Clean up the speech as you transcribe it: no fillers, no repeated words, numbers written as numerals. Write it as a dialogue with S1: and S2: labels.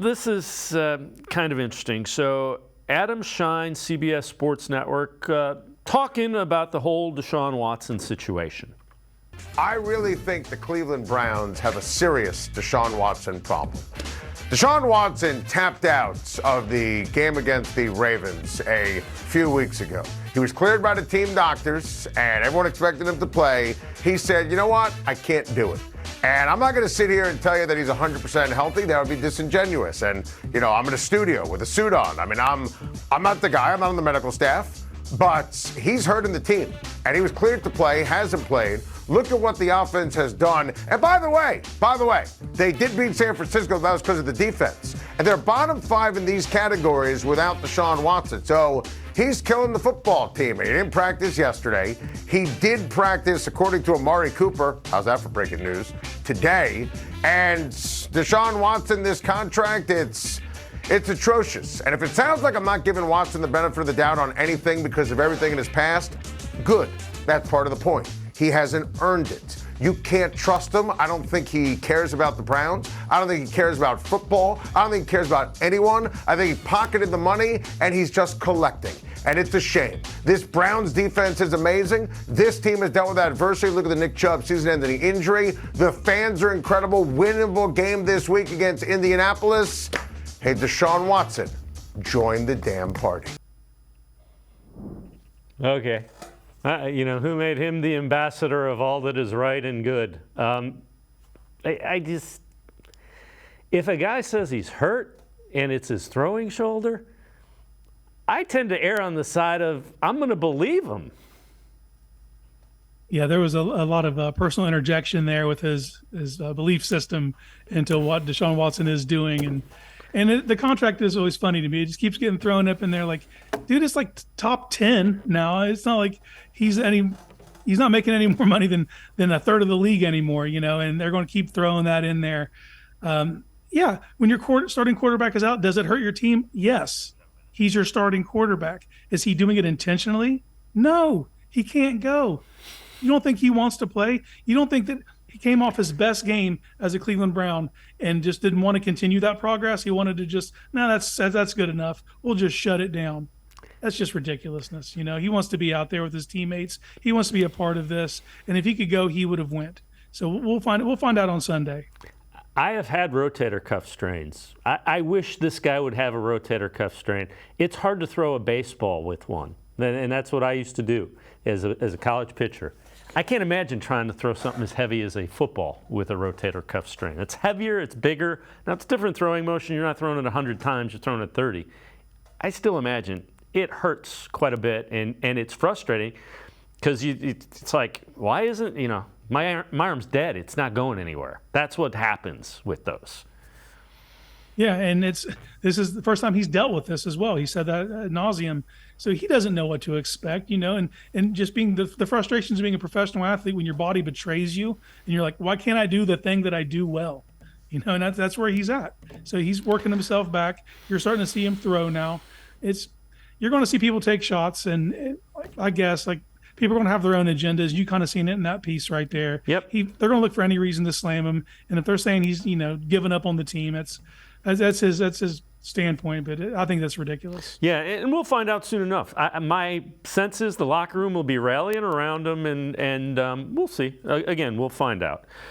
S1: This is kind of interesting. So Adam Schein, CBS Sports Network, talking about the whole Deshaun Watson situation.
S2: I really think the Cleveland Browns have a serious Deshaun Watson problem. Deshaun Watson tapped out of the game against the Ravens a few weeks ago. He was cleared by the team doctors, and everyone expected him to play. He said, you know what, I can't do it. And I'm not going to sit here and tell you that he's 100% healthy. That would be disingenuous. And, you know, I'm in a studio with a suit on. I mean, I'm not the guy. I'm not on the medical staff. But he's hurting the team. And he was cleared to play, hasn't played. Look at what the offense has done. And by the way, they did beat San Francisco. That was because of the defense. And they're bottom 5 in these categories without Deshaun Watson. So he's killing the football team. He didn't practice yesterday. He did practice, according to Amari Cooper. How's that for breaking news? Today. And Deshaun Watson, this contract, it's atrocious. And if it sounds like I'm not giving Watson the benefit of the doubt on anything because of everything in his past, good. That's part of the point. He hasn't earned it. You can't trust him. I don't think he cares about the Browns. I don't think he cares about football. I don't think he cares about anyone. I think he pocketed the money, and he's just collecting. And it's a shame. This Browns defense is amazing. This team has dealt with adversity. Look at the Nick Chubb season-ending injury. The fans are incredible. Winnable game this week against Indianapolis. Hey, Deshaun Watson, join the damn party.
S1: Okay. Who made him the ambassador of all that is right and good? If a guy says he's hurt and it's his throwing shoulder, I tend to err on the side of I'm going to believe him.
S3: Yeah, there was a lot of personal interjection there with his belief system into what Deshaun Watson is doing. And the contract is always funny to me. It just keeps getting thrown up in there like, dude, it's like top 10 now. It's not like he's not making any more money than a third of the league anymore, and they're going to keep throwing that in there. Yeah, when your starting quarterback is out, does it hurt your team? Yes. He's your starting quarterback. Is he doing it intentionally? No, he can't go. You don't think he wants to play? You don't think that he came off his best game as a Cleveland Brown and just didn't want to continue that progress? He wanted to just, no, that's good enough. We'll just shut it down. That's just ridiculousness. He wants to be out there with his teammates. He wants to be a part of this. And if he could go, he would have went. So we'll find out on Sunday.
S1: I have had rotator cuff strains. I wish this guy would have a rotator cuff strain. It's hard to throw a baseball with one. And that's what I used to do as a college pitcher. I can't imagine trying to throw something as heavy as a football with a rotator cuff strain. It's heavier, it's bigger. Now, it's different throwing motion. You're not throwing it 100 times, you're throwing it 30. I still imagine it hurts quite a bit, and it's frustrating because it's like, why isn't, my arm's dead. It's not going anywhere. That's what happens with those.
S3: Yeah, and this is the first time he's dealt with this as well. He said that ad nauseum. So he doesn't know what to expect, and just being the frustrations of being a professional athlete when your body betrays you and you're like, why can't I do the thing that I do well? And that's where he's at. So he's working himself back. You're starting to see him throw now. You're going to see people take shots, and I guess people are going to have their own agendas. You kind of seen it in that piece right there.
S1: Yep.
S3: They're going to look for any reason to slam him, and if they're saying he's giving up on the team, that's his standpoint, but I think that's ridiculous.
S1: Yeah, and we'll find out soon enough. My sense is the locker room will be rallying around him, and we'll see. Again, we'll find out.